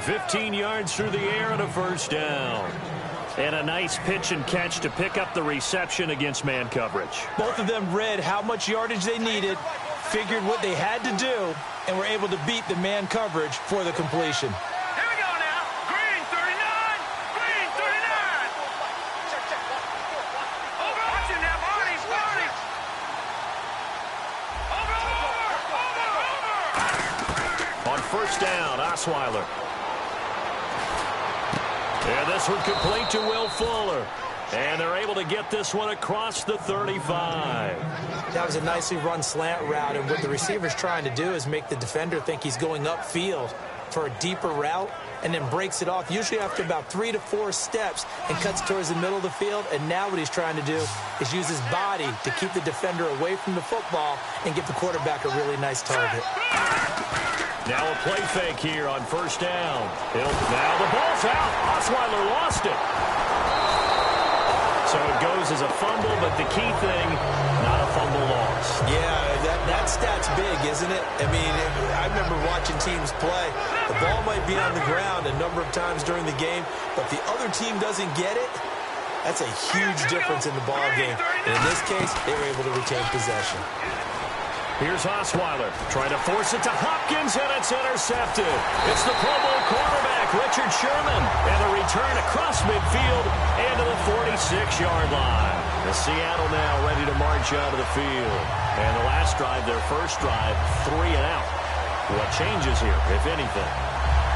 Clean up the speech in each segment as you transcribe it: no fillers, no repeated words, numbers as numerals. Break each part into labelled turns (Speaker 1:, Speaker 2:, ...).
Speaker 1: 15 yards through the air and a first down. And a nice pitch and catch to pick up the reception against man coverage.
Speaker 2: Both of them read how much yardage they needed, figured what they had to do, and were able to beat the man coverage for the completion.
Speaker 3: Here we go now. Green 39. Green 39. Over. Watch it now, Barney. Barney. Over.
Speaker 1: On first down, Osweiler. And this one complete to Will Fuller. And they're able to get this one across the 35.
Speaker 2: That was a nicely run slant route, and what the receiver's trying to do is make the defender think he's going upfield for a deeper route, and then breaks it off, usually after about 3 to 4 steps, and cuts towards the middle of the field. And now what he's trying to do is use his body to keep the defender away from the football and give the quarterback a really nice target.
Speaker 1: Now a play fake here on first down. Now the ball's out. Osweiler lost it. So it goes as a fumble, but the key thing, not a fumble loss.
Speaker 2: Yeah, that stat's big, isn't it? I mean, I remember watching teams play. The ball might be on the ground a number of times during the game, but if the other team doesn't get it, that's a huge difference in the ball game. And in this case, they were able to retain possession.
Speaker 1: Here's Osweiler trying to force it to Hopkins, and it's intercepted. It's the Pro Bowl quarterback, Richard Sherman, and the return across midfield and to the 46-yard line. The Seattle now ready to march out of the field. And the last drive, their first drive, 3 and out. What changes here, if anything?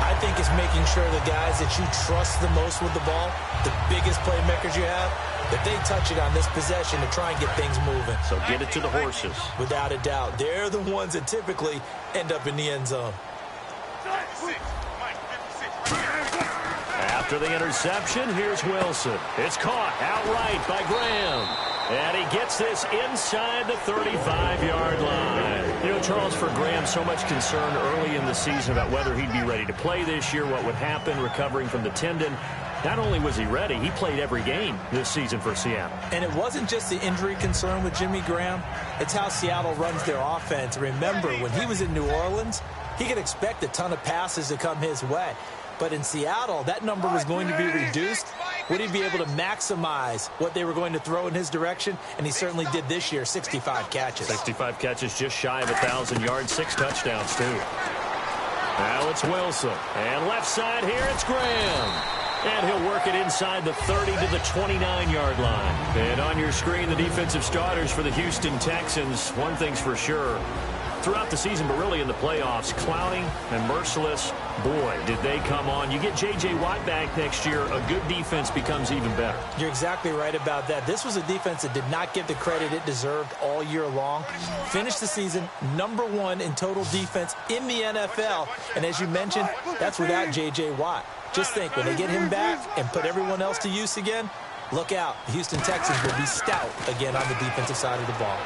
Speaker 2: I think it's making sure the guys that you trust the most with the ball, the biggest playmakers you have, that they touch it on this possession to try and get things moving.
Speaker 1: So get it to the horses.
Speaker 2: Without a doubt. They're the ones that typically end up in the end zone.
Speaker 1: After the interception, here's Wilson. It's caught outright by Graham. And he gets this inside the 35-yard line. You know, Charles, for Graham, so much concern early in the season about whether he'd be ready to play this year, what would happen recovering from the tendon. Not only was he ready, he played every game this season for Seattle.
Speaker 2: And it wasn't just the injury concern with Jimmy Graham. It's how Seattle runs their offense. Remember, when he was in New Orleans, he could expect a ton of passes to come his way. But in Seattle, that number was going to be reduced. Would he be able to maximize what they were going to throw in his direction? And he certainly did this year, 65 catches.
Speaker 1: 65 catches, just shy of 1,000 yards, 6 touchdowns, too. Now it's Wilson. And left side here, it's Graham. And he'll work it inside the 30 to the 29-yard line. And on your screen, the defensive starters for the Houston Texans. One thing's for sure. Throughout the season, but really in the playoffs, Clowney and Merciless, boy, did they come on. You get J.J. Watt back next year, a good defense becomes even better.
Speaker 2: You're exactly right about that. This was a defense that did not get the credit it deserved all year long. Finished the season #1 in total defense in the NFL. And as you mentioned, that's without J.J. Watt. Just think, when they get him back and put everyone else to use again, look out. The Houston Texans will be stout again on the defensive side of the ball.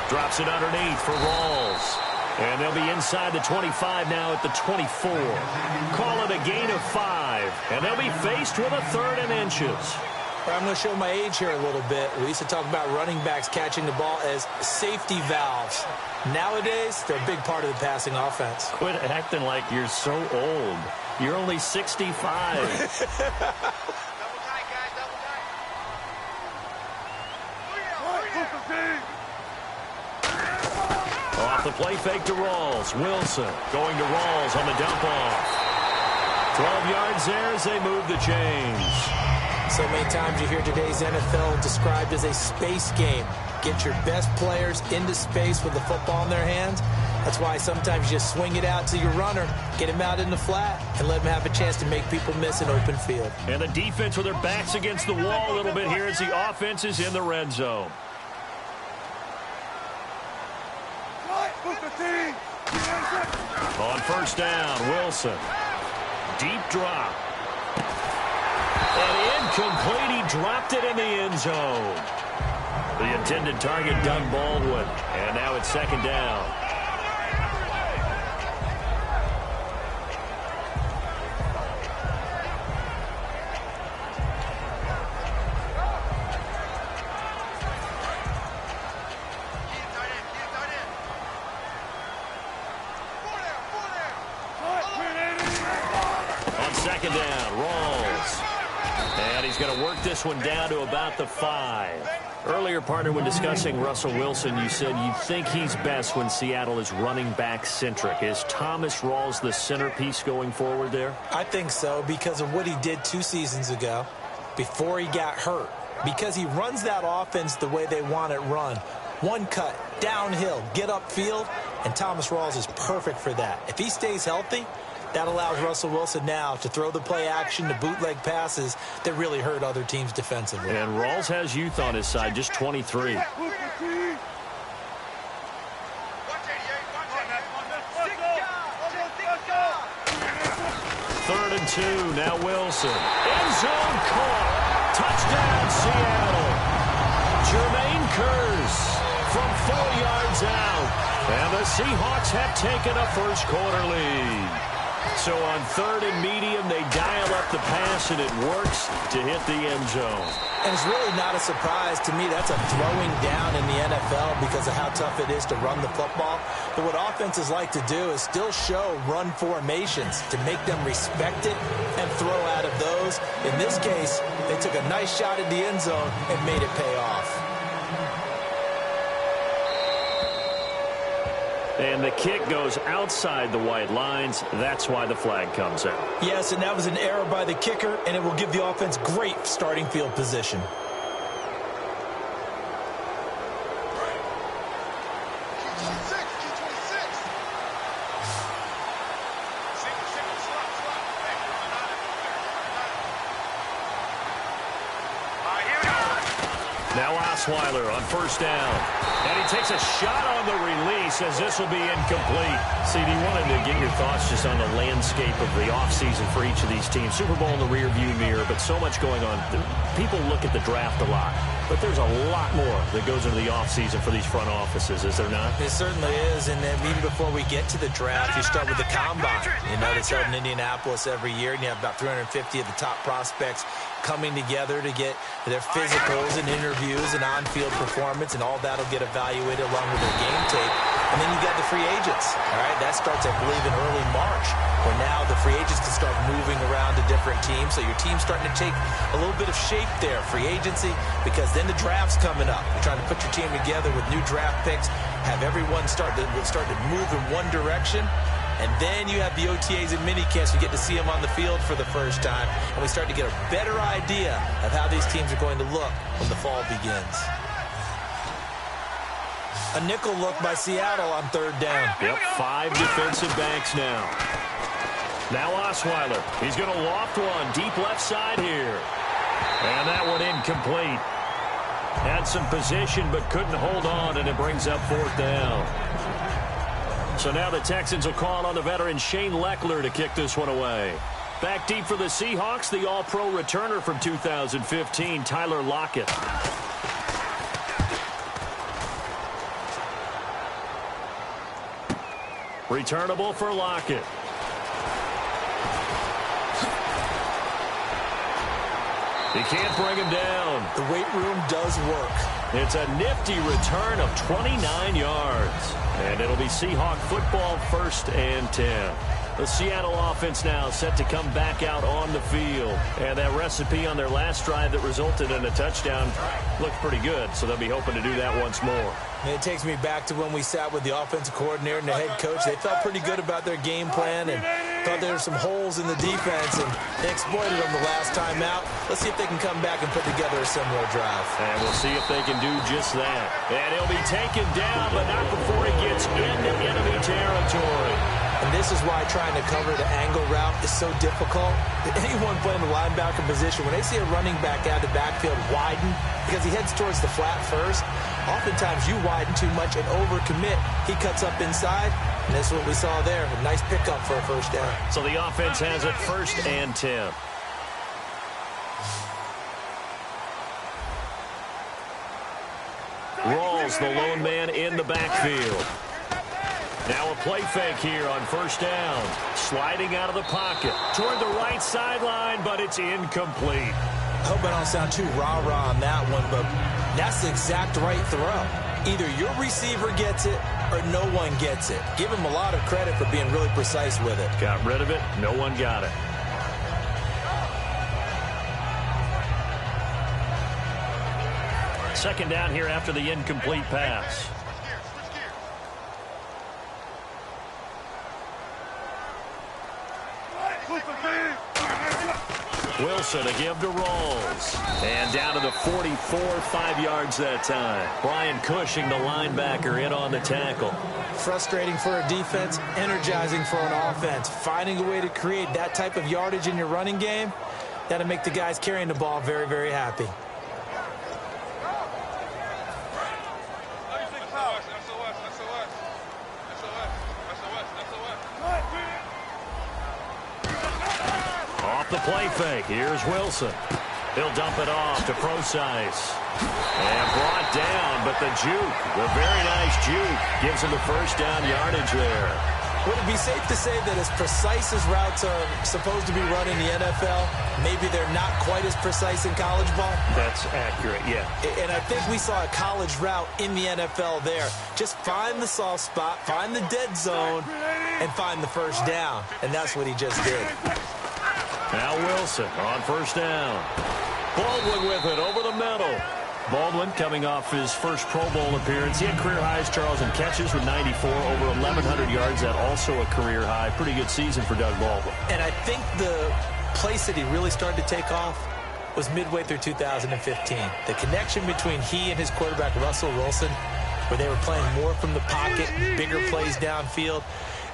Speaker 1: Drops it underneath for Rawls. And they'll be inside the 25 now at the 24. Call it a gain of 5. And they'll be faced with a 3rd and inches.
Speaker 2: I'm going to show my age here a little bit. We used to talk about running backs catching the ball as safety valves. Nowadays, they're a big part of the passing offense.
Speaker 1: Quit acting like you're so old. You're only 65. Off the play fake to Rawls. Wilson going to Rawls on the dump off. 12 yards there as they move the chains.
Speaker 2: So many times you hear today's NFL described as a space game. Get your best players into space with the football in their hands. That's why sometimes you just swing it out to your runner, get him out in the flat, and let him have a chance to make people miss an open field.
Speaker 1: And the defense with their backs against the wall a little bit here as the offense is in the red zone. On first down, Wilson. Deep drop. And incomplete. He dropped it in the end zone. The intended target, Doug Baldwin. And now it's 2nd down. On second down, Rawls. And he's going to work this one down to about the 5. Earlier, partner, when discussing Russell Wilson, you said you think he's best when Seattle is running back-centric. Is Thomas Rawls the centerpiece going forward there?
Speaker 2: I think so because of what he did 2 seasons ago before he got hurt. Because he runs that offense the way they want it run. One cut, downhill, get upfield, and Thomas Rawls is perfect for that. If he stays healthy, that allows Russell Wilson now to throw the play action, the bootleg passes that really hurt other teams defensively.
Speaker 1: And Rawls has youth on his side, just 23.
Speaker 3: 3rd
Speaker 1: and 2, now Wilson. End zone caught. Touchdown, Seattle. Jermaine Kearse from 4 yards out. And the Seahawks have taken a first-quarter lead. So on 3rd and medium, they dial up the pass, and it works to hit the end zone.
Speaker 2: And it's really not a surprise to me. That's a throwing down in the NFL because of how tough it is to run the football. But what offenses like to do is still show run formations to make them respect it and throw out of those. In this case, they took a nice shot at the end zone and made it pay off.
Speaker 1: And the kick goes outside the white lines. That's why the flag comes out.
Speaker 2: Yes, and that was an error by the kicker, and it will give the offense great starting field position.
Speaker 1: Now Osweiler on 1st down. And he takes a shot on the release as this will be incomplete. CD, wanted to get your thoughts just on the landscape of the offseason for each of these teams. Super Bowl in the rearview mirror, but so much going on. People look at the draft a lot, but there's a lot more that goes into the offseason for these front offices, is there not?
Speaker 2: It certainly is, and then even before we get to the draft, you start with the combine. You know, it's held in Indianapolis every year, and you have about 350 of the top prospects coming together to get their physicals and interviews and on-field performance, and all that will get evaluated along with their game tape. And then you got the free agents, all right? That starts, I believe, in early March, where now the free agents can start moving around to different teams. So your team's starting to take a little bit of shape there, free agency, because then the draft's coming up. You're trying to put your team together with new draft picks, have everyone start to move in one direction. And then you have the OTAs and minicamps. You get to see them on the field for the first time. And we start to get a better idea of how these teams are going to look when the fall begins. A nickel look by Seattle on 3rd down.
Speaker 1: Yep, 5 defensive backs now. Now Osweiler. He's going to loft one deep left side here. And that one incomplete. Had some position but couldn't hold on, and it brings up 4th down. So now the Texans will call on the veteran Shane Leckler to kick this one away. Back deep for the Seahawks, the All-Pro returner from 2015, Tyler Lockett. Returnable for Lockett. He can't bring him down.
Speaker 2: The weight room does work.
Speaker 1: It's a nifty return of 29 yards. And it'll be Seahawk football, 1st and 10. The Seattle offense now set to come back out on the field. And that recipe on their last drive that resulted in a touchdown looked pretty good. So they'll be hoping to do that once more.
Speaker 2: And it takes me back to when we sat with the offensive coordinator and the head coach. They felt pretty good about their game plan and thought there were some holes in the defense, and they exploited them the last time out. Let's see if they can come back and put together a similar drive.
Speaker 1: And we'll see if they can do just that. And he'll be taken down, but not before he gets into enemy territory.
Speaker 2: And this is why trying to cover the angle route is so difficult. Anyone playing the linebacker position, when they see a running back out of the backfield widen, because he heads towards the flat first, oftentimes you widen too much and overcommit. He cuts up inside, and that's what we saw there. A nice pickup for a 1st down.
Speaker 1: So the offense has it 1st and 10. Rawls, the lone man in the backfield. Now a play fake here on 1st down. Sliding out of the pocket toward the right sideline, but it's incomplete.
Speaker 2: I hope I don't sound too rah-rah on that one, but that's the exact right throw. Either your receiver gets it or no one gets it. Give him a lot of credit for being really precise with it.
Speaker 1: Got rid of it. No one got it. second down here after the incomplete pass. Wilson to give to Rawls. And down to the 44, 5 yards that time. Brian Cushing, the linebacker, in on the tackle.
Speaker 2: Frustrating for a defense, energizing for an offense. Finding a way to create that type of yardage in your running game, that'll make the guys carrying the ball very, very happy.
Speaker 1: Off the play fake. Here's Wilson. He'll dump it off to Procise. And brought down, but the juke, the very nice juke, gives him the first down yardage there.
Speaker 2: Would it be safe to say that as precise as routes are supposed to be run in the NFL, maybe they're not quite as precise in college ball?
Speaker 1: That's accurate, yeah.
Speaker 2: And I think we saw a college route in the NFL there. Just find the soft spot, find the dead zone, and find the first down. And that's what he just did.
Speaker 1: Now Wilson on first down. Baldwin with it over the middle. Baldwin coming off his first Pro Bowl appearance. He had career highs, Charles, in catches with 94, over 1,100 yards. That also a career high. Pretty good season for Doug Baldwin.
Speaker 2: And I think the place that he really started to take off was midway through 2015. The connection between he and his quarterback, Russell Wilson, where they were playing more from the pocket, bigger plays downfield,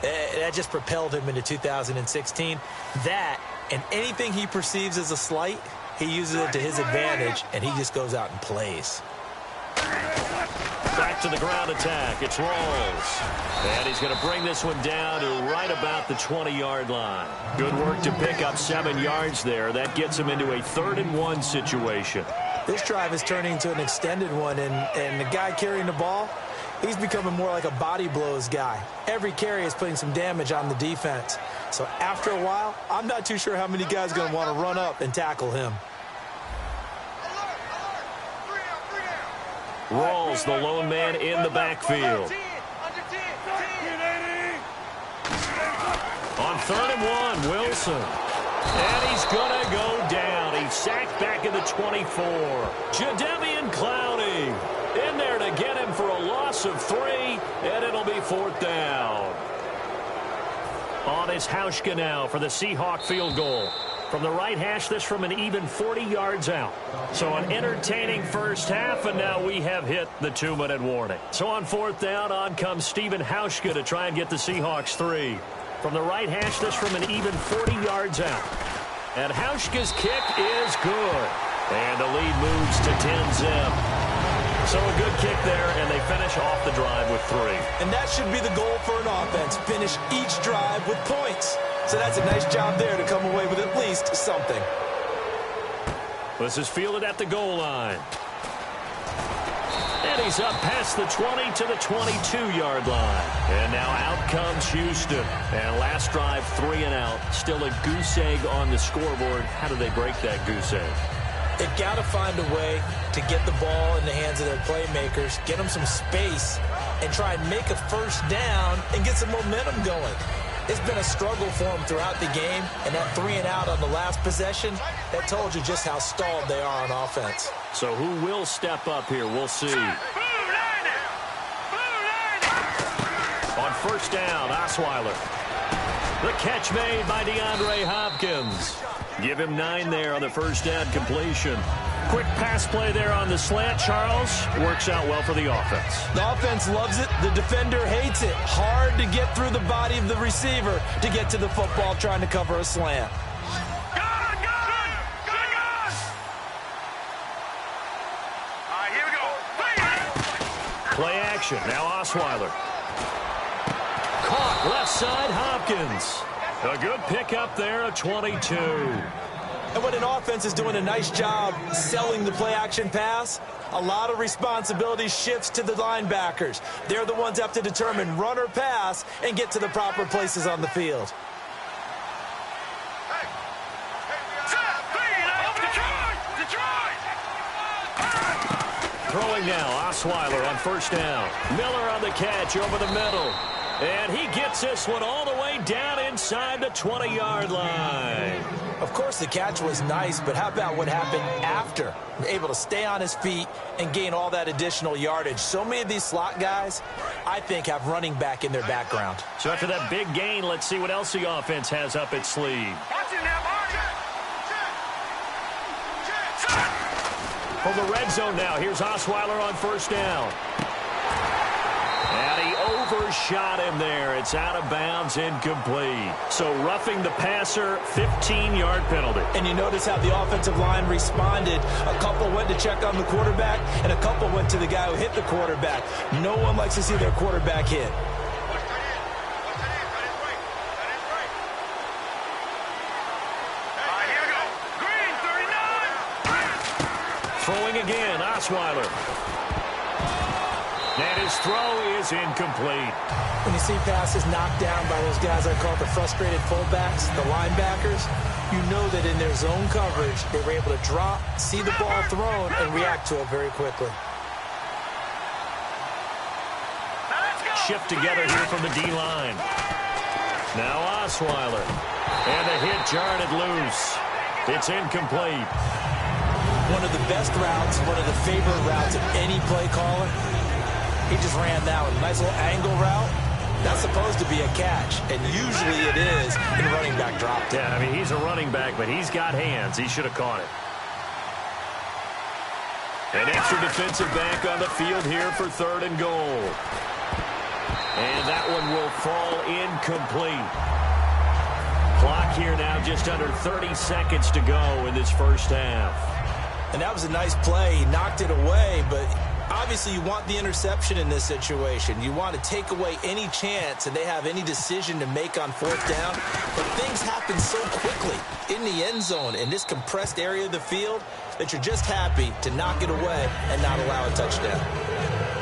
Speaker 2: that just propelled him into 2016. That and anything he perceives as a slight, he uses it to his advantage, and he just goes out and plays.
Speaker 1: Back to the ground attack. It's Rawls. And he's going to bring this one down to right about the 20-yard line. Good work to pick up 7 yards there. That gets him into a 3rd-and-1 situation.
Speaker 2: This drive is turning into an extended one, and the guy carrying the ball, he's becoming more like a body blows guy. Every carry is putting some damage on the defense. So after a while, I'm not too sure how many guys are going to want to run up and tackle him.
Speaker 1: Rawls, the lone man in the backfield. On 3rd-and-1, Wilson. And he's going to go down. He's sacked back at the 24. Jadeveon Clowney in there to get him for a loss of 3, and it'll be 4th down. On is Hauschka now for the Seahawk field goal. From the right hash, this from an even 40 yards out. So an entertaining first half, and now we have hit the 2-minute warning. So on 4th down, on comes Stephen Hauschka to try and get the Seahawks 3. From the right hash, this from an even 40 yards out. And Hauschka's kick is good. And the lead moves to 10-zip. So a good kick there, and they finish off the drive with 3.
Speaker 2: And that should be the goal for an offense, finish each drive with points. So that's a nice job there to come away with at least something.
Speaker 1: This is fielded at the goal line. And he's up past the 20 to the 22-yard line. And now out comes Houston. And last drive, 3 and out. Still a goose egg on the scoreboard. How do they break that goose egg?
Speaker 2: They've got to find a way to get the ball in the hands of their playmakers, get them some space, and try and make a first down and get some momentum going. It's been a struggle for them throughout the game, and that 3 and out on the last possession, that told you just how stalled they are on offense.
Speaker 1: So who will step up here? We'll see. On first down, Osweiler. The catch made by DeAndre Hopkins. Give him 9 there on the first down completion. Quick pass play there on the slant, Charles. Works out well for the offense.
Speaker 2: The offense loves it. The defender hates it. Hard to get through the body of the receiver to get to the football trying to cover a slant.
Speaker 3: Good. All right, here we go.
Speaker 1: Play action. Now Osweiler. Caught left side, Hopkins. A good pickup there, a 22.
Speaker 2: And when an offense is doing a nice job selling the play-action pass, a lot of responsibility shifts to the linebackers. They're the ones that have to determine run or pass and get to the proper places on the field.
Speaker 1: Throwing now, Osweiler on first down. Miller on the catch over the middle. And he gets this one all the way down inside the 20-yard line.
Speaker 2: Of course, the catch was nice, but how about what happened after? Able to stay on his feet and gain all that additional yardage. So many of these slot guys, I think, have running back in their background.
Speaker 1: So after that big gain, let's see what else the offense has up its sleeve. From the red zone now, here's Osweiler on first down. And he overshot him there. It's out of bounds, incomplete. So roughing the passer, 15-yard penalty.
Speaker 2: And you notice how the offensive line responded. A couple went to check on the quarterback, and a couple went to the guy who hit the quarterback. No one likes to see their quarterback hit.
Speaker 1: Throwing again, Osweiler. And his throw is incomplete.
Speaker 2: When you see passes knocked down by those guys I call the frustrated fullbacks, the linebackers, you know that in their zone coverage, they were able to drop, see the ball thrown, and react to it very quickly.
Speaker 1: Shift together here from the D-line. Now Osweiler. And the hit jarred it loose. It's incomplete.
Speaker 2: One of the best routes, one of the favorite routes of any play caller. He just ran that one. Nice little angle route. That's supposed to be a catch, and usually it is in running back drop.
Speaker 1: Yeah, I mean, he's a running back, but he's got hands. He should have caught it. An extra defensive back on the field here for 3rd and goal. And that one will fall incomplete. Clock here now just under 30 seconds to go in this first half.
Speaker 2: And that was a nice play. He knocked it away, but obviously you want the interception in this situation. You want to take away any chance and they have any decision to make on 4th down. But things happen so quickly in the end zone in this compressed area of the field that you're just happy to knock it away and not allow a touchdown.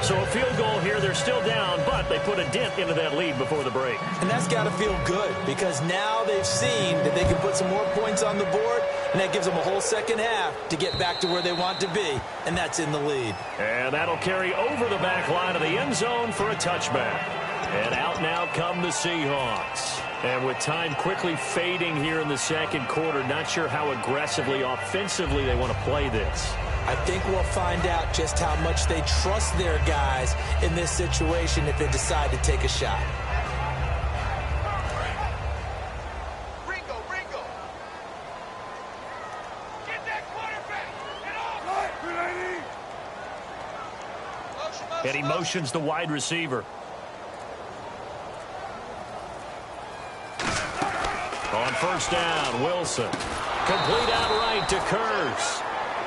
Speaker 1: So a field goal here, they're still down, but they put a dent into that lead before the break.
Speaker 2: And that's got to feel good because now they've seen that they can put some more points on the board, and that gives them a whole second half to get back to where they want to be, and that's in the lead.
Speaker 1: And that'll carry over the back line of the end zone for a touchback. And out now come the Seahawks. And with time quickly fading here in the second quarter, not sure how aggressively, offensively they want to play this.
Speaker 2: I think we'll find out just how much they trust their guys in this situation if they decide to take a shot.
Speaker 3: Ringo. Get that quarterback. Get off.
Speaker 1: And he motions the wide receiver. On first down, Wilson. Complete outright to Kurz.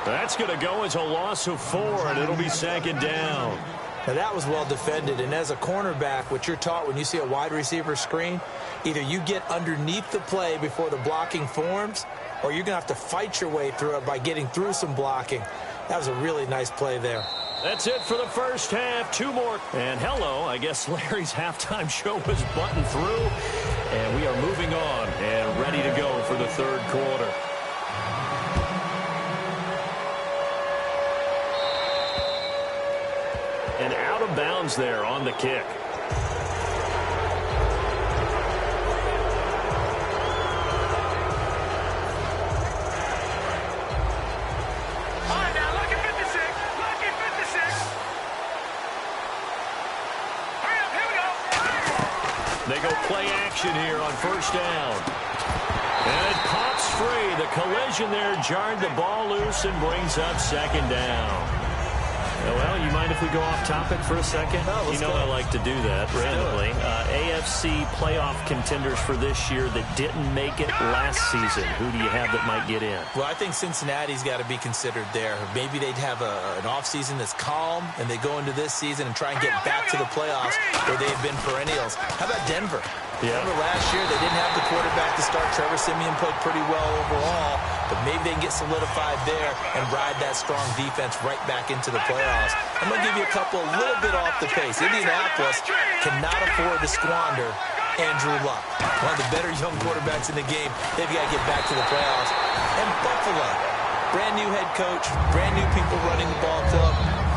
Speaker 1: That's going to go as a loss of 4, and it'll be 2nd down.
Speaker 2: Now, that was well defended, and as a cornerback, what you're taught when you see a wide receiver screen, either you get underneath the play before the blocking forms, or you're going to have to fight your way through it by getting through some blocking. That was a really nice play there.
Speaker 1: That's it for the first half. 2 more. And hello, I guess Larry's halftime show was buttoned through, and we are moving on and ready to go for the 3rd quarter. And out of bounds there on the kick.
Speaker 3: All right, now, lucky 56. Lucky 56. Hurry up, here we go.
Speaker 1: They go play action here on first down. And it pops free. The collision there jarred the ball loose and brings up 2nd down. Well, you mind if we go off topic for a second?
Speaker 2: No,
Speaker 1: you know I like to do that randomly. AFC playoff contenders for this year that didn't make it last season. Who do you have that might get in?
Speaker 2: Well, I think Cincinnati's got to be considered there. Maybe they'd have an offseason that's calm, and they go into this season and try and get back to the playoffs where they've been perennials. How about Denver?
Speaker 1: Yeah.
Speaker 2: Remember last year they didn't have the quarterback to start. Trevor Siemian played pretty well overall, but maybe they can get solidified there and ride that strong defense right back into the playoffs. I'm going to give you a couple a little bit off the pace. Indianapolis cannot afford to squander Andrew Luck, one of the better young quarterbacks in the game. They've got to get back to the playoffs. And Buffalo, brand new head coach, brand new people running the ball club.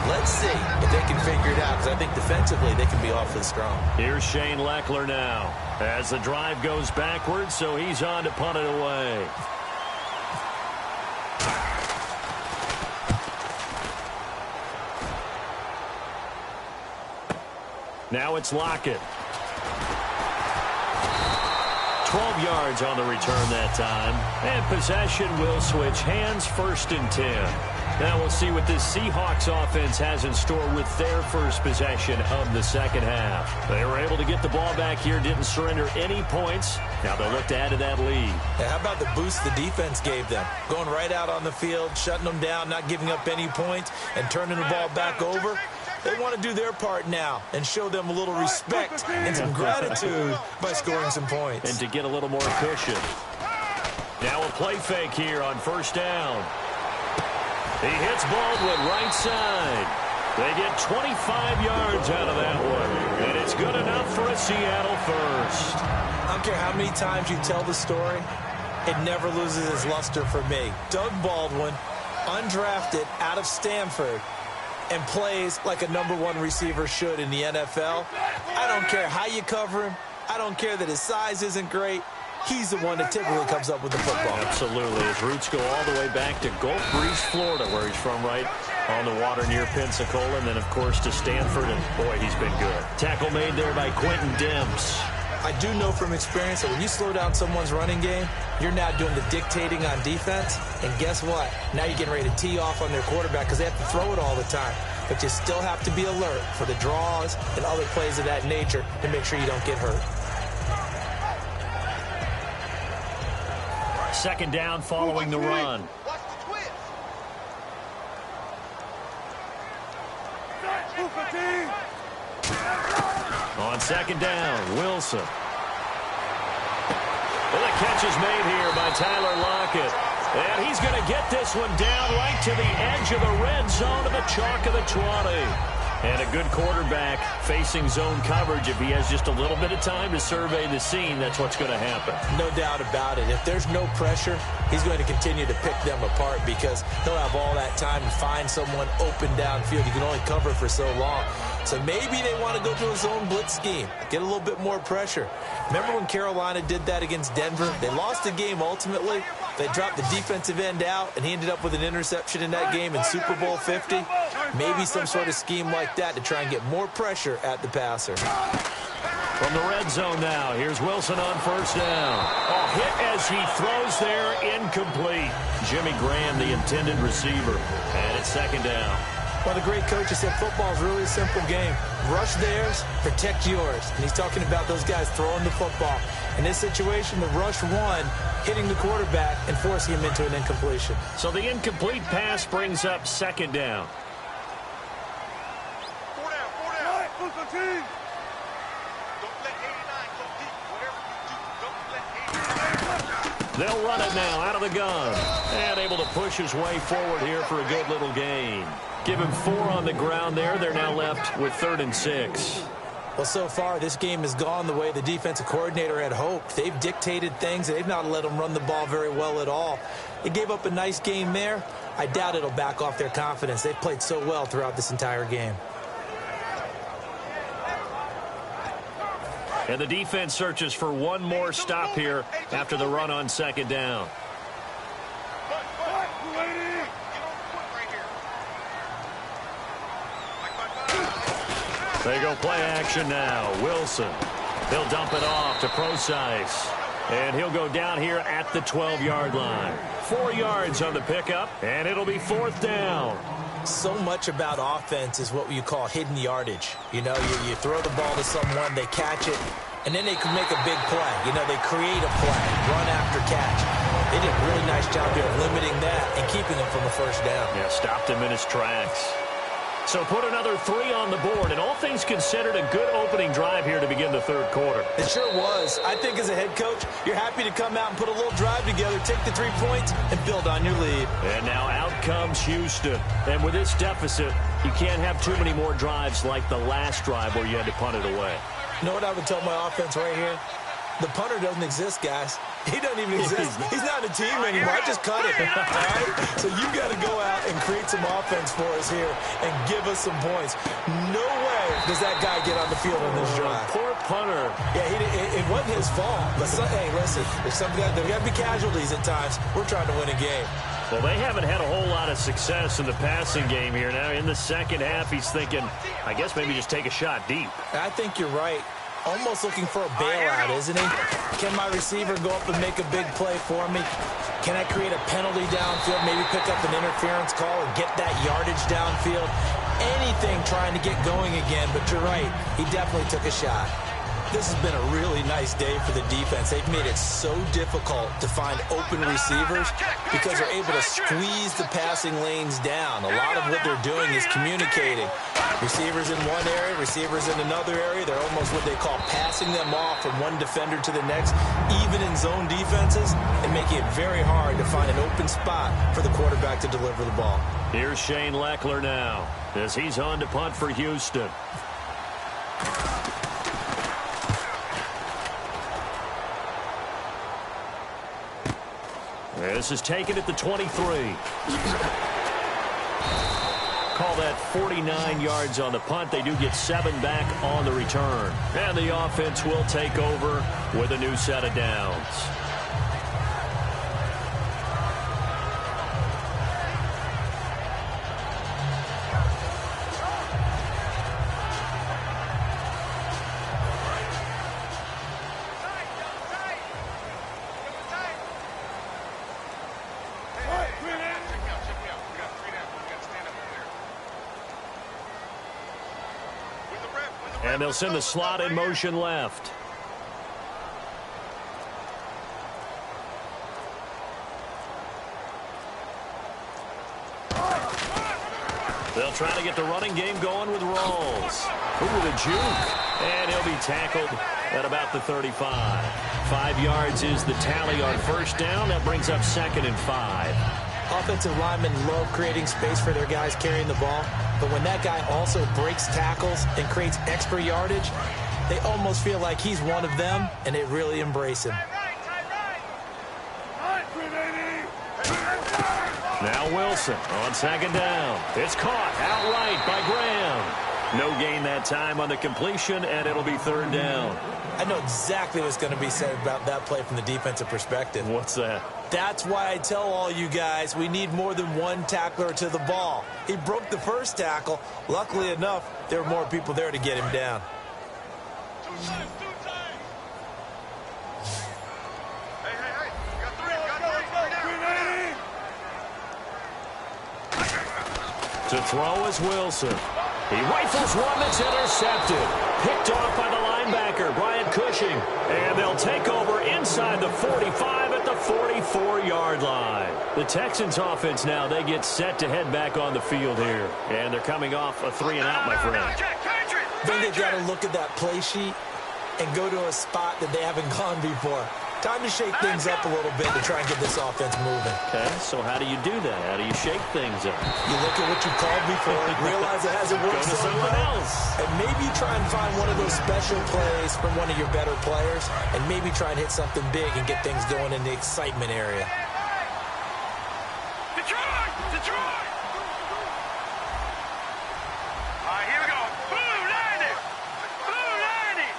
Speaker 2: Let's see if they can figure it out, because I think defensively they can be awfully strong.
Speaker 1: Here's Shane Leckler now as the drive goes backwards, so he's on to punt it away. Now it's Lockett. 12 yards on the return that time. And possession will switch hands, 1st and 10. Now we'll see what this Seahawks offense has in store with their first possession of the second half. They were able to get the ball back here, didn't surrender any points. Now they'll look to add to that lead.
Speaker 2: Yeah, how about the boost the defense gave them? Going right out on the field, shutting them down, not giving up any points, and turning the ball back over. They want to do their part now and show them a little respect and some gratitude by scoring some points.
Speaker 1: And to get a little more cushion. Now a play fake here on 1st down. He hits Baldwin right side. They get 25 yards out of that one. And it's good enough for a Seattle first.
Speaker 2: I don't care how many times you tell the story, it never loses its luster for me. Doug Baldwin, undrafted out of Stanford, and plays like a #1 receiver should in the NFL. I don't care how you cover him. I don't care that his size isn't great. He's the one that typically comes up with the football.
Speaker 1: Absolutely. His roots go all the way back to Gulf Breeze, Florida, where he's from, right on the water near Pensacola. And then, of course, to Stanford. And, boy, he's been good. Tackle made there by Quentin Demps.
Speaker 2: I do know from experience that when you slow down someone's running game, you're now doing the dictating on defense. And guess what? Now you're getting ready to tee off on their quarterback because they have to throw it all the time. But you still have to be alert for the draws and other plays of that nature to make sure you don't get hurt.
Speaker 1: 2nd down following the run. On 2nd down, Wilson. And the catch is made here by Tyler Lockett. And he's going to get this one down right to the edge of the red zone to the chalk of the 20. And a good quarterback facing zone coverage. If he has just a little bit of time to survey the scene, that's what's going to happen.
Speaker 2: No doubt about it. If there's no pressure, he's going to continue to pick them apart because he'll have all that time to find someone open downfield. You can only cover for so long. So maybe they want to go to a zone blitz scheme, get a little bit more pressure. Remember when Carolina did that against Denver? They lost the game ultimately. They dropped the defensive end out, and he ended up with an interception in that game in Super Bowl 50. Maybe some sort of scheme like that to try and get more pressure at the passer.
Speaker 1: From the red zone now, here's Wilson on 1st down. Oh, hit as he throws there, incomplete. Jimmy Graham, the intended receiver, and it's 2nd down.
Speaker 2: Well, the great coach has said football is really a simple game. Rush theirs, protect yours. And he's talking about those guys throwing the football. In this situation, the rush won, hitting the quarterback and forcing him into an incompletion.
Speaker 1: So the incomplete pass brings up 2nd down.
Speaker 3: 4 down, 4 down. Don't let 89 go deep. Whatever you do, don't let 89 go deep.
Speaker 1: They'll run it now out of the gun. And able to push his way forward here for a good little gain. Give him 4 on the ground there. They're now left with 3rd and 6.
Speaker 2: Well, so far, this game has gone the way the defensive coordinator had hoped. They've dictated things. They've not let them run the ball very well at all. They gave up a nice game there. I doubt it'll back off their confidence. They've played so well throughout this entire game.
Speaker 1: And the defense searches for one more stop here after the run on 2nd down. They go play action now. Wilson. He'll dump it off to Procise. And he'll go down here at the 12-yard line. 4 yards on the pickup, and it'll be 4th down.
Speaker 2: So much about offense is what you call hidden yardage. You know, you throw the ball to someone, they catch it, and then they can make a big play. You know, they create a play, run after catch. They did a really nice job here of limiting that and keeping him from a 1st down.
Speaker 1: Yeah, stopped him in his tracks. So put another 3 on the board, and all things considered, a good opening drive here to begin the 3rd quarter.
Speaker 2: It sure was. I think as a head coach, you're happy to come out and put a little drive together, take the 3 points, and build on your lead.
Speaker 1: And now out comes Houston. And with this deficit, you can't have too many more drives like the last drive where you had to punt it away.
Speaker 2: You know what I would tell my offense right here? The punter doesn't exist, guys. He doesn't even exist. He's not a team anymore. I just cut it. All right? So you got to go out and create some offense for us here and give us some points. No way does that guy get on the field on this drive.
Speaker 1: Poor punter.
Speaker 2: Yeah, it wasn't his fault. But hey, listen, there's got to be casualties at times. We're trying to win a game.
Speaker 1: Well, they haven't had a whole lot of success in the passing game here. Now, in the second half, he's thinking, I guess maybe just take a shot deep.
Speaker 2: I think you're right. Almost looking for a bailout, isn't he? Can my receiver go up and make a big play for me? Can I create a penalty downfield, maybe pick up an interference call and get that yardage downfield? Anything trying to get going again, but you're right. He definitely took a shot. This has been a really nice day for the defense. They've made it so difficult to find open receivers because they're able to squeeze the passing lanes down. A lot of what they're doing is communicating. Receivers in one area, receivers in another area. They're almost what they call passing them off from one defender to the next, even in zone defenses, and making it very hard to find an open spot for the quarterback to deliver the ball.
Speaker 1: Here's Shane Leckler now as he's on to punt for Houston. This is taken at the 23. Call that 49 yards on the punt. They do get 7 back on the return. And the offense will take over with a new set of downs. And they'll send the slot in motion left. They'll try to get the running game going with Rawls. Ooh, the juke. And he'll be tackled at about the 35. 5 yards is the tally on first down. That brings up 2nd and 5.
Speaker 2: Offensive linemen love creating space for their guys carrying the ball. But when that guy also breaks tackles and creates extra yardage, they almost feel like he's one of them, and they really embrace him.
Speaker 1: Now Wilson on 2nd down. It's caught outright by Graham. No gain that time on the completion, and it'll be 3rd down.
Speaker 2: I know exactly what's going to be said about that play from the defensive perspective.
Speaker 1: What's that?
Speaker 2: That's why I tell all you guys we need more than one tackler to the ball. He broke the first tackle. Luckily enough, there were more people there to get him down.
Speaker 1: To throw is Wilson. He rifles one that's intercepted. Picked off by the linebacker, Brian Cushing. And they'll take over inside the 45 at the 44-yard line. The Texans offense now, they get set to head back on the field here. And they're coming off a 3-and-out, my friend.
Speaker 2: I think they've got to look at that play sheet and go to a spot that they haven't gone before. Time to shake things up a little bit to try and get this offense moving.
Speaker 1: Okay, so how do you do that? How do you shake things up?
Speaker 2: You look at what you called before, realize it hasn't worked so
Speaker 1: something
Speaker 2: well,
Speaker 1: else.
Speaker 2: and maybe try and find one of those special plays from one of your better players, and maybe try and hit something big and get things going in the excitement area.
Speaker 3: Detroit! Detroit! All right, here we go. Blue 90! Blue 90!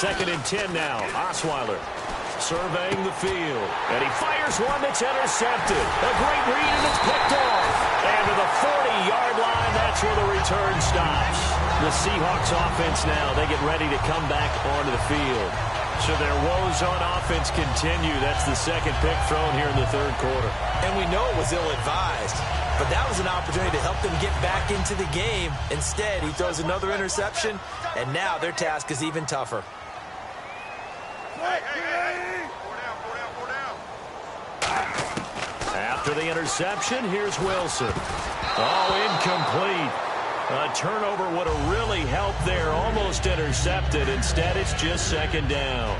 Speaker 1: 2nd and 10 now. Osweiler surveying the field. And he fires one that's intercepted. A great read, and it's picked off. And to the 40-yard line, that's where the return stops. The Seahawks offense now, they get ready to come back onto the field. So their woes on offense continue. That's the 2nd pick thrown here in the 3rd quarter.
Speaker 2: And we know it was ill-advised, but that was an opportunity to help them get back into the game. Instead, he throws another interception, and now their task is even tougher.
Speaker 1: After the interception, here's Wilson. Oh, incomplete. A turnover would have really helped there. Almost intercepted. Instead, it's just 2nd down.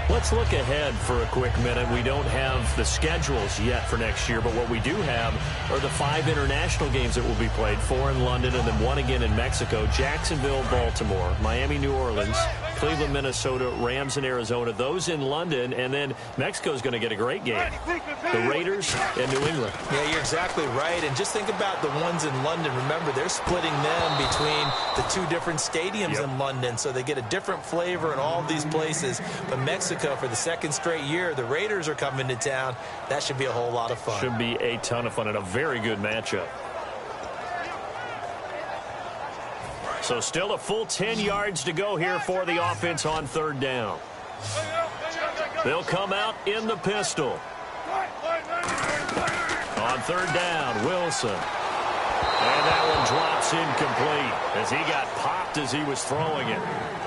Speaker 1: Let's look ahead for a quick minute. We don't have the schedules yet for next year, but what we do have are the 5 international games that will be played, 4 in London and then 1 again in Mexico, Jacksonville, Baltimore, Miami, New Orleans, Cleveland, Minnesota, Rams, and Arizona. Those in London, and then Mexico's going to get a great game. The Raiders and New England.
Speaker 2: Yeah, you're exactly right. And just think about the ones in London. Remember, they're splitting them between the two different stadiums in London, so they get a different flavor in all of these places. But Mexico, for the second straight year, the Raiders are coming to town. That should be a whole lot of fun.
Speaker 1: Should be a ton of fun and a very good matchup. So still a full 10 yards to go here for the offense on third down. They'll come out in the pistol. On third down, Wilson. And that one drops incomplete as he got popped as he was throwing it.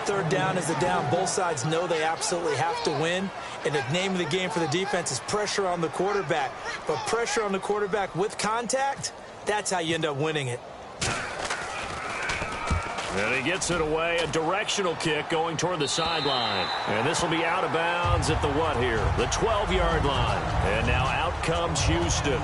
Speaker 2: Third down is the down. Both sides know they absolutely have to win. And the name of the game for the defense is pressure on the quarterback. But pressure on the quarterback with contact, that's how you end up winning it.
Speaker 1: And he gets it away, a directional kick going toward the sideline. And this will be out of bounds at the what here? The 12-yard line. And now out comes Houston.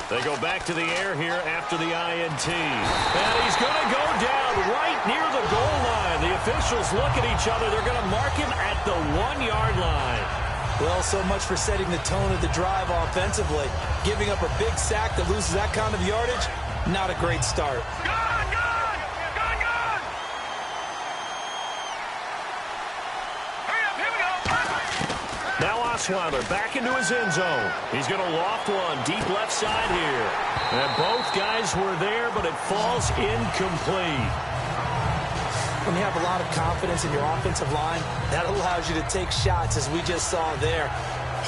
Speaker 1: They go back to the air here after the INT. And he's going to go down right near the goal line. The officials look at each other. They're going to mark him at the 1-yard line.
Speaker 2: Well, so much for setting the tone of the drive offensively. Giving up a big sack that loses that kind of yardage, not a great start.
Speaker 1: Now Osweiler back into his end zone. He's going to loft one deep left side here. And both guys were there, but it falls incomplete.
Speaker 2: When you have a lot of confidence in your offensive line, that allows you to take shots, as we just saw there.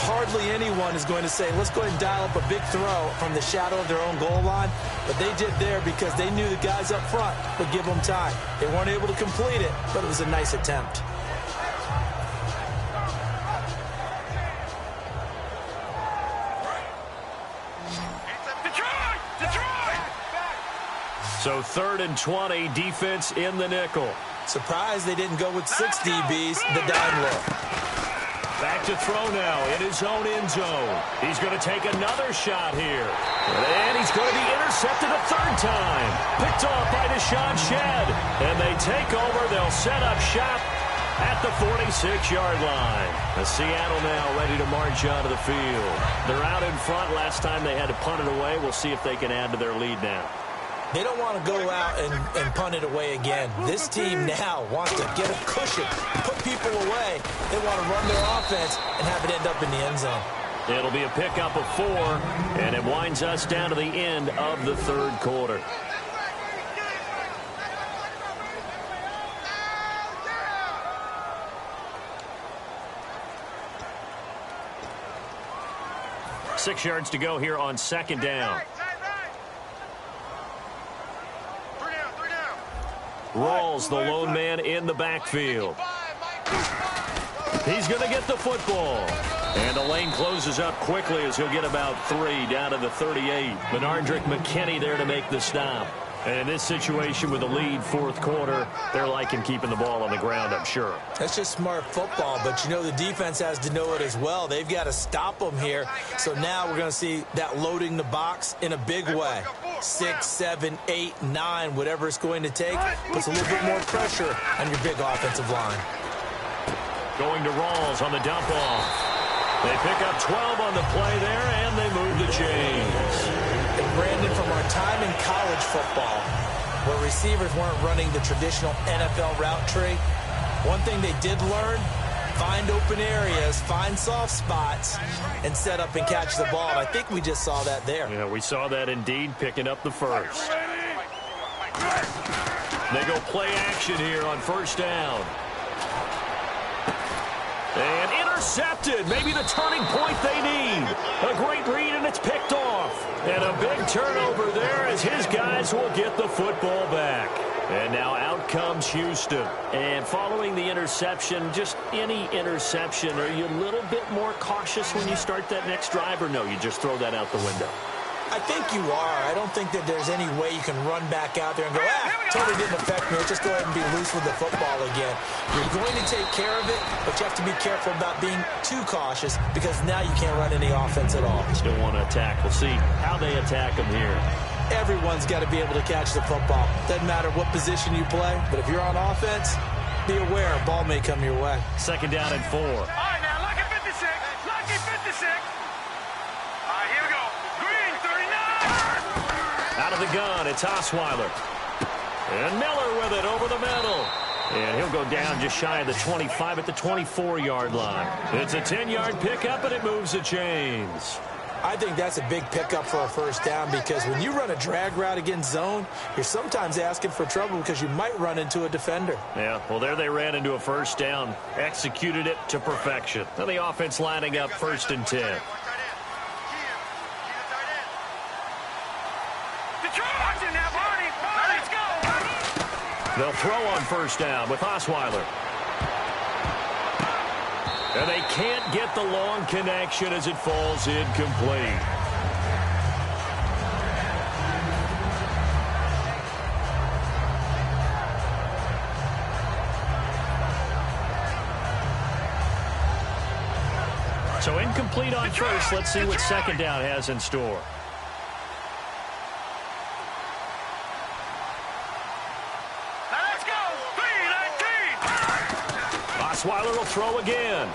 Speaker 2: Hardly anyone is going to say, let's go ahead and dial up a big throw from the shadow of their own goal line. But they did there because they knew the guys up front would give them time. They weren't able to complete it, but it was a nice attempt.
Speaker 1: So 3rd and 20, defense in the nickel.
Speaker 2: Surprised they didn't go with 6 DBs, the dime look.
Speaker 1: Back to throw now in his own end zone. He's going to take another shot here. And he's going to be intercepted a third time. Picked off by Deshaun Shedd. And they take over. They'll set up shop at the 46-yard line. Seattle now ready to march onto the field. They're out in front. Last time they had to punt it away. We'll see if they can add to their lead now.
Speaker 2: They don't want to go out and punt it away again. This team now wants to get a cushion, put people away. They want to run their offense and have it end up in the end zone.
Speaker 1: It'll be a pickup of 4, and it winds us down to the end of the third quarter. Six yards to go here on second down. Rawls, the lone man in the backfield. He's going to get the football. And the lane closes up quickly as he'll get about 3 down to the 38. Benardrick McKinney there to make the stop. And in this situation with the lead fourth quarter, they're liking keeping the ball on the ground, I'm sure.
Speaker 2: That's just smart football, but you know the defense has to know it as well. They've got to stop them here. So now we're going to see that loading the box in a big way. 6, 7, 8, 9, whatever it's going to take, puts a little bit more pressure on your big offensive line.
Speaker 1: Going to Rawls on the dump off. They pick up 12 on the play there, and they move the chains.
Speaker 2: And Brandon, from our time in college football, where receivers weren't running the traditional NFL route tree, one thing they did learn, find open areas, find soft spots, and set up and catch the ball. And I think we just saw that there.
Speaker 1: Yeah, we saw that indeed, picking up the first. They go play action here on first down. And intercepted. Maybe the turning point they need. A great read, and it's picked off. And a big turnover there as his guys will get the football back. And now out comes Houston. And following the interception, just any interception, are you a little bit more cautious when you start that next drive, or no, you just throw that out the window?
Speaker 2: I think you are. I don't think that there's any way you can run back out there and go, totally didn't affect me. Let's just go ahead and be loose with the football again. You're going to take care of it, but you have to be careful about being too cautious because now you can't run any offense at all.
Speaker 1: Still want to attack. We'll see how they attack them here.
Speaker 2: Everyone's got to be able to catch the football. Doesn't matter what position you play, but if you're on offense, be aware a ball may come your way.
Speaker 1: Second down and 4.
Speaker 3: All right, now, lucky 56. Lucky 56. All right, here we go. Green, 39.
Speaker 1: Out of the gun, it's Osweiler. And Miller with it over the middle. And he'll go down just shy of the 25 at the 24-yard line. It's a 10-yard pickup, and it moves the chains.
Speaker 2: I think that's a big pickup for a first down because when you run a drag route against zone, you're sometimes asking for trouble because you might run into a defender.
Speaker 1: Yeah, well, there they ran into a first down, executed it to perfection. Now the offense lining up 1st and 10. They'll throw on first down with Osweiler. And they can't get the long connection as it falls incomplete. So incomplete on first. Let's see what second down has in store.
Speaker 3: Let's go. 3-19.
Speaker 1: Osweiler will throw again.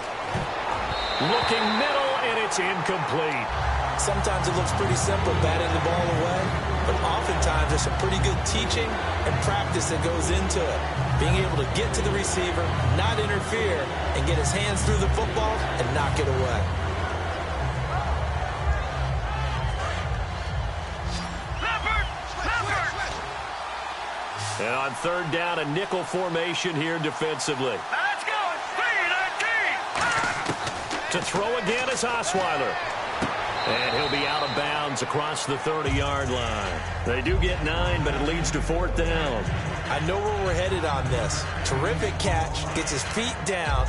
Speaker 1: Looking middle, and it's incomplete.
Speaker 2: Sometimes it looks pretty simple, batting the ball away, but oftentimes there's some pretty good teaching and practice that goes into it. Being able to get to the receiver, not interfere, and get his hands through the football and knock it away.
Speaker 1: And on third down, a nickel formation here defensively.
Speaker 3: Let's go. 3-19.
Speaker 1: To throw again is Osweiler. And he'll be out of bounds across the 30-yard line. They do get 9, but it leads to 4th down.
Speaker 2: I know where we're headed on this. Terrific catch, gets his feet down,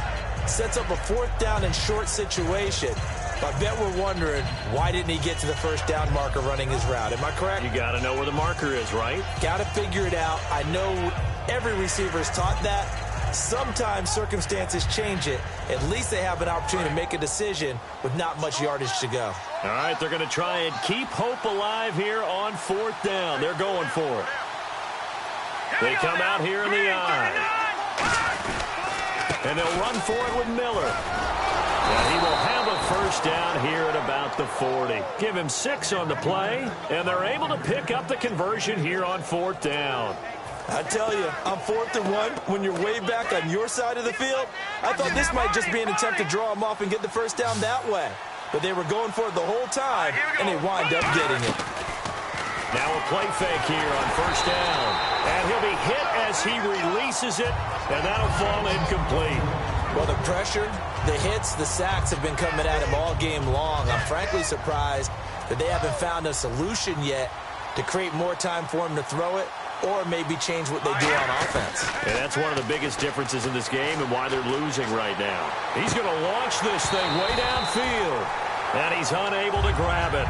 Speaker 2: sets up a 4th down and short situation. But I bet we're wondering, why didn't he get to the first down marker running his route? Am I correct?
Speaker 1: You got to know where the marker is, right?
Speaker 2: Got to figure it out. I know every receiver is taught that. Sometimes circumstances change it. At least they have an opportunity to make a decision with not much yardage to go.
Speaker 1: All right, they're going to try and keep hope alive here on 4th down. They're going for it. They come out here in the eye. And they'll run for it with Miller. And he will have a first down here at about the 40. Give him 6 on the play, and they're able to pick up the conversion here on 4th down.
Speaker 2: I tell you, on 4th and 1, when you're way back on your side of the field, I thought this might just be an attempt to draw him off and get the first down that way. But they were going for it the whole time, and they wind up getting it.
Speaker 1: Now a play fake here on first down. And he'll be hit as he releases it, and that'll fall incomplete.
Speaker 2: Well, the pressure, the hits, the sacks have been coming at him all game long. I'm frankly surprised that they haven't found a solution yet to create more time for him to throw it or maybe change what they do on offense.
Speaker 1: And that's one of the biggest differences in this game and why they're losing right now. He's going to launch this thing way downfield, and he's unable to grab it.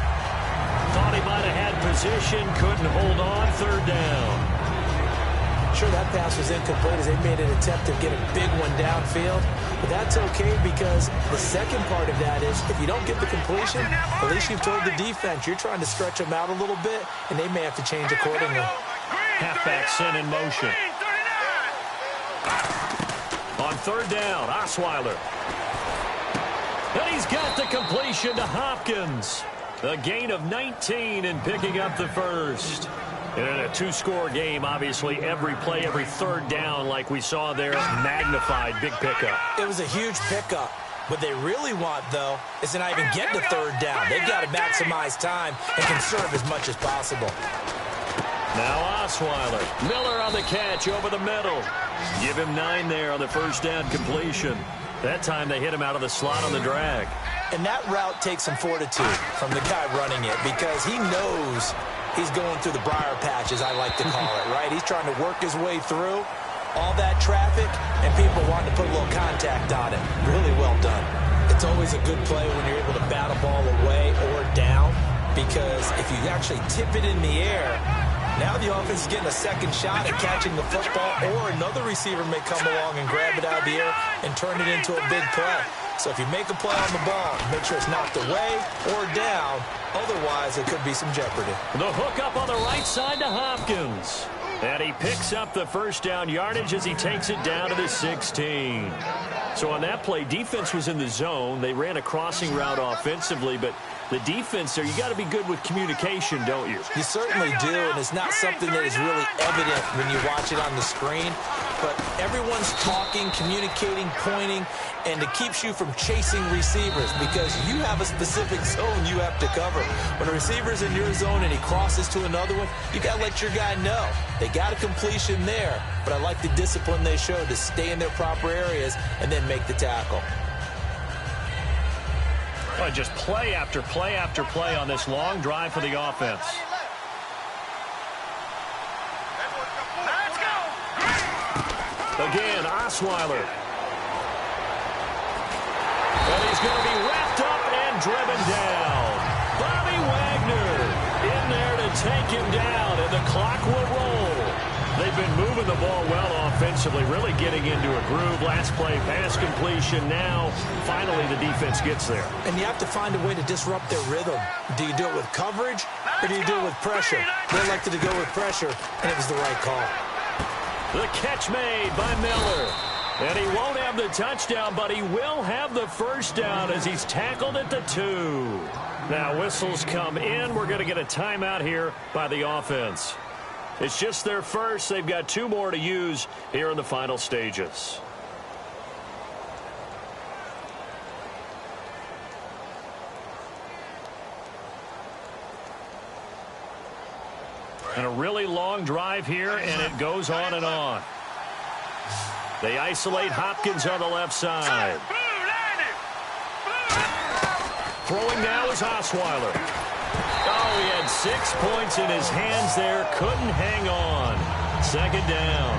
Speaker 1: Thought he might have had position, couldn't hold on, 3rd down.
Speaker 2: Sure, that pass was incomplete as they made an attempt to get a big one downfield. But that's okay because the second part of that is if you don't get the completion, at least you've told the defense you're trying to stretch them out a little bit, and they may have to change accordingly.
Speaker 1: Halfback sent in motion. On 3rd down, Osweiler. And he's got the completion to Hopkins. A gain of 19 and picking up the first. And in a 2-score game, obviously, every play, every 3rd down, like we saw there, magnified, big pickup.
Speaker 2: It was a huge pickup. What they really want, though, is to not even get to 3rd down. They've got to maximize time and conserve as much as possible.
Speaker 1: Now Osweiler. Miller on the catch over the middle. Give him 9 there on the first down completion. That time they hit him out of the slot on the drag.
Speaker 2: And that route takes some fortitude from the guy running it because he knows he's going through the briar patch, as I like to call it, right? He's trying to work his way through all that traffic, and people wanting to put a little contact on it. Really well done. It's always a good play when you're able to bat a ball away or down because if you actually tip it in the air, now the offense is getting a second shot at catching the football, or another receiver may come along and grab it out of the air and turn it into a big play. So if you make a play on the ball, make sure it's knocked away or down. Otherwise, it could be some jeopardy.
Speaker 1: The hook up on the right side to Hopkins. And he picks up the first down yardage as he takes it down to the 16. So on that play, defense was in the zone. They ran a crossing route offensively, but the defense there, you got to be good with communication, don't you?
Speaker 2: You certainly do, and it's not something that is really evident when you watch it on the screen. But everyone's talking, communicating, pointing, and it keeps you from chasing receivers because you have a specific zone you have to cover. When a receiver's in your zone and he crosses to another one, you got to let your guy know. They got a completion there, but I like the discipline they showed to stay in their proper areas and then make the tackle.
Speaker 1: Well, just play after play after play on this long drive for the offense.
Speaker 3: Let's go.
Speaker 1: Again, Osweiler. And he's going to be wrapped up and driven down. Bobby Wagner in there to take him down, and the clock will roll. They've been moving the ball well offensively, really getting into a groove. Last play, pass completion. Now, finally, the defense gets there.
Speaker 2: And you have to find a way to disrupt their rhythm. Do you do it with coverage, or do you do it with pressure? They elected to go with pressure, and it was the right call.
Speaker 1: The catch made by Miller. And he won't have the touchdown, but he will have the first down as he's tackled at the 2. Now, whistles come in. We're going to get a timeout here by the offense. It's just their first. They've got 2 more to use here in the final stages. And a really long drive here, and it goes on and on. They isolate Hopkins on the left side. Throwing now is Osweiler. Oh, he had 6 points in his hands there. Couldn't hang on. Second down.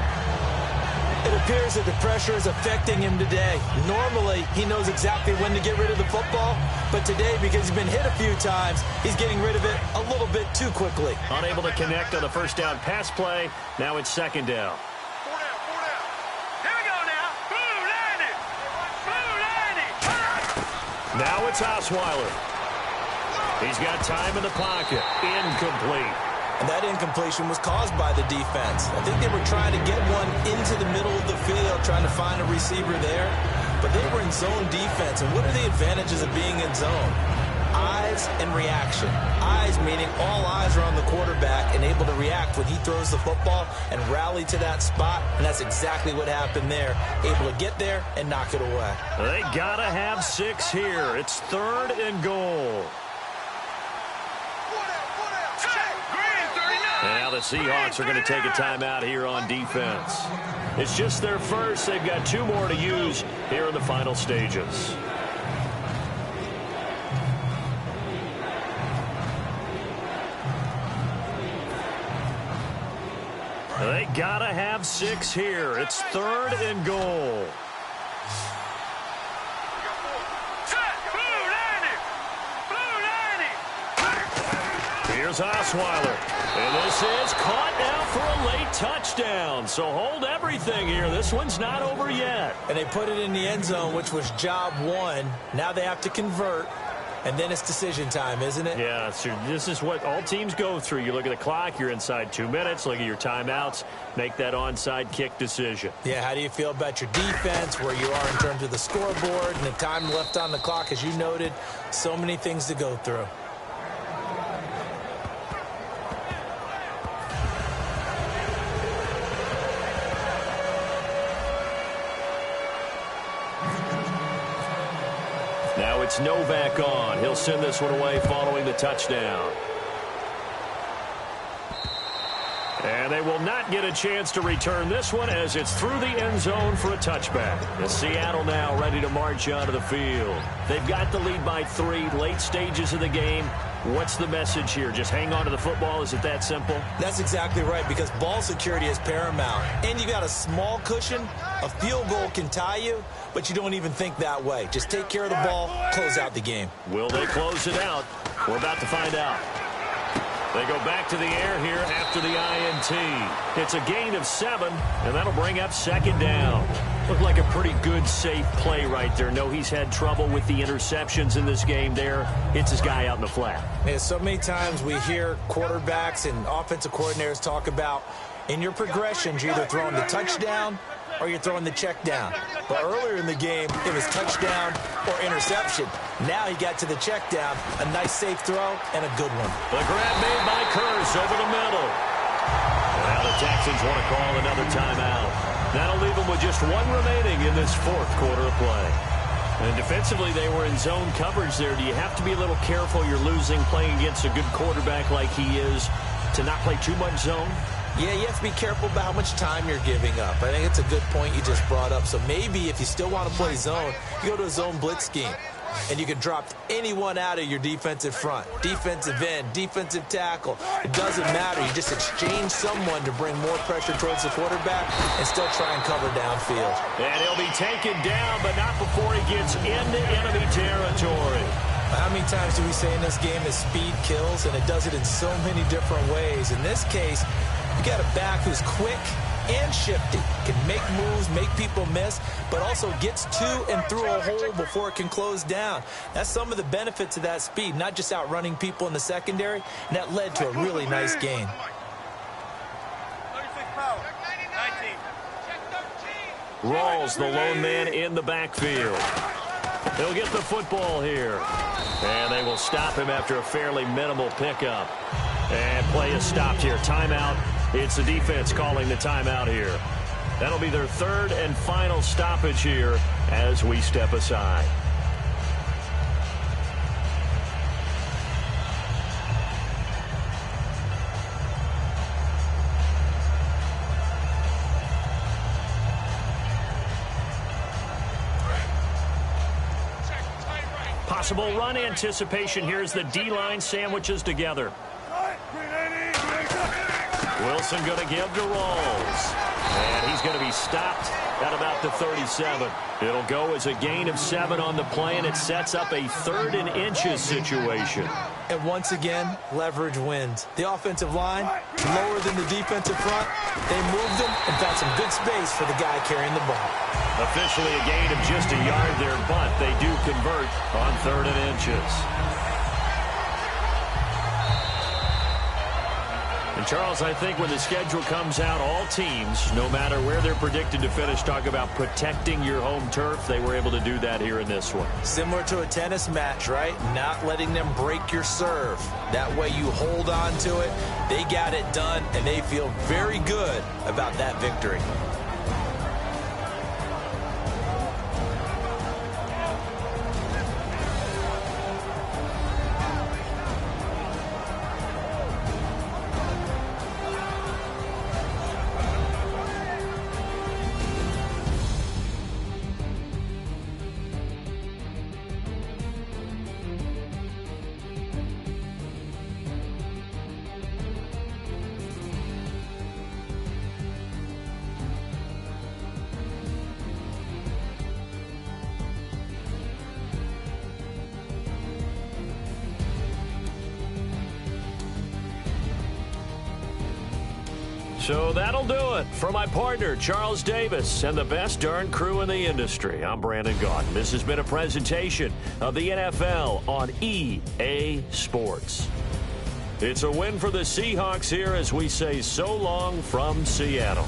Speaker 2: It appears that the pressure is affecting him today. Normally, he knows exactly when to get rid of the football. But today, because he's been hit a few times, he's getting rid of it a little bit too quickly.
Speaker 1: Unable to connect on the first down pass play. Now it's second down. Now it's Osweiler. He's got time in the pocket. Incomplete.
Speaker 2: And that incompletion was caused by the defense. I think they were trying to get one into the middle of the field, trying to find a receiver there. But they were in zone defense. And what are the advantages of being in zone? Eyes and reaction. Eyes meaning all eyes are on the quarterback and able to react when he throws the football and rally to that spot. And that's exactly what happened there. Able to get there and knock it away.
Speaker 1: They got to have 6 here. It's 3rd and goal. And now the Seahawks are going to take a timeout here on defense. It's just their first. They've got 2 more to use here in the final stages. They got to have 6 here. It's 3rd and goal. Here's Osweiler. And this is caught now for a late touchdown. So hold everything here. This one's not over yet.
Speaker 2: And they put it in the end zone, which was job 1. Now they have to convert. And then it's decision time, isn't it?
Speaker 1: Yeah, this is what all teams go through. You look at the clock, you're inside 2 minutes, look at your timeouts, make that onside kick decision.
Speaker 2: Yeah, how do you feel about your defense, where you are in terms of the scoreboard, and the time left on the clock, as you noted, so many things to go through.
Speaker 1: Now it's Novak on. He'll send this one away following the touchdown. And they will not get a chance to return this one as it's through the end zone for a touchback. And Seattle now ready to march onto the field. They've got the lead by 3, late stages of the game. What's the message here? Just hang on to the football? Is it that simple?
Speaker 2: That's exactly right, because ball security is paramount. And you got a small cushion. A field goal can tie you, but you don't even think that way. Just take care of the ball, close out the game.
Speaker 1: Will they close it out? We're about to find out. They go back to the air here after the INT. It's a gain of 7, and that'll bring up second down. Looked like a pretty good, safe play right there. No, he's had trouble with the interceptions in this game there. Hits his guy out in the flat.
Speaker 2: Man, so many times we hear quarterbacks and offensive coordinators talk about in your progressions, you're either throwing the touchdown or you're throwing the check down. But earlier in the game, it was touchdown or interception. Now he got to the check down, a nice safe throw, and a good one.
Speaker 1: The grab made by Curse over the middle. Now the Texans want to call another timeout. That'll leave them with just 1 remaining in this fourth quarter of play. And defensively, they were in zone coverage there. Do you have to be a little careful? You're losing playing against a good quarterback like he is to not play too much zone?
Speaker 2: Yeah, you have to be careful about how much time you're giving up. I think it's a good point you just brought up. So maybe if you still want to play zone, you go to a zone blitz scheme. And you can drop anyone out of your defensive front. Defensive end, defensive tackle. It doesn't matter. You just exchange someone to bring more pressure towards the quarterback and still try and cover downfield.
Speaker 1: And he'll be taken down, but not before he gets into enemy territory.
Speaker 2: How many times do we say in this game that speed kills, and it does it in so many different ways? In this case, you got a back who's quick and shifty, can make moves, make people miss, but also gets to and through a hole before it can close down. That's some of the benefits of that speed, not just outrunning people in the secondary, and that led to a really nice gain.
Speaker 1: Rawls, the lone man in the backfield. He'll get the football here. And they will stop him after a fairly minimal pickup. And play is stopped here. Timeout. It's the defense calling the timeout here. That'll be their third and final stoppage here as we step aside. Possible run anticipation here as the D-line sandwiches together. Wilson going to give to Rawls. And he's going to be stopped at about the 37. It'll go as a gain of 7 on the play, and it sets up a 3rd and inches situation.
Speaker 2: And once again, leverage wins. The offensive line, lower than the defensive front. They moved them and found some good space for the guy carrying the ball.
Speaker 1: Officially a gain of just a yard there, but they do convert on 3rd and inches. And Charles, I think when the schedule comes out, all teams, no matter where they're predicted to finish, talk about protecting your home turf. They were able to do that here in this one.
Speaker 2: Similar to a tennis match, right? Not letting them break your serve. That way you hold on to it. They got it done, and they feel very good about that victory.
Speaker 1: So that'll do it for my partner, Charles Davis, and the best darn crew in the industry. I'm Brandon Gaudin. This has been a presentation of the NFL on EA Sports. It's a win for the Seahawks here as we say so long from Seattle.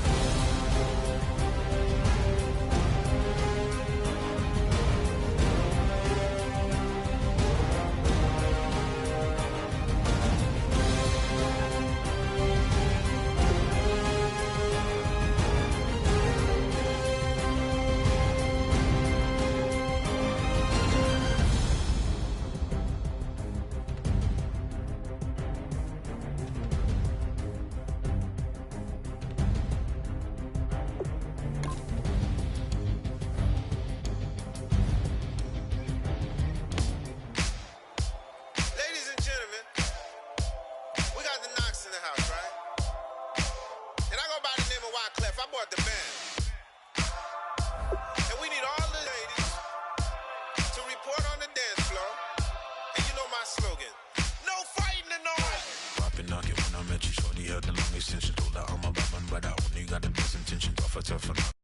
Speaker 4: held the long extension. Told her I'm a bad man, but I only got the best intentions. Offer tough enough.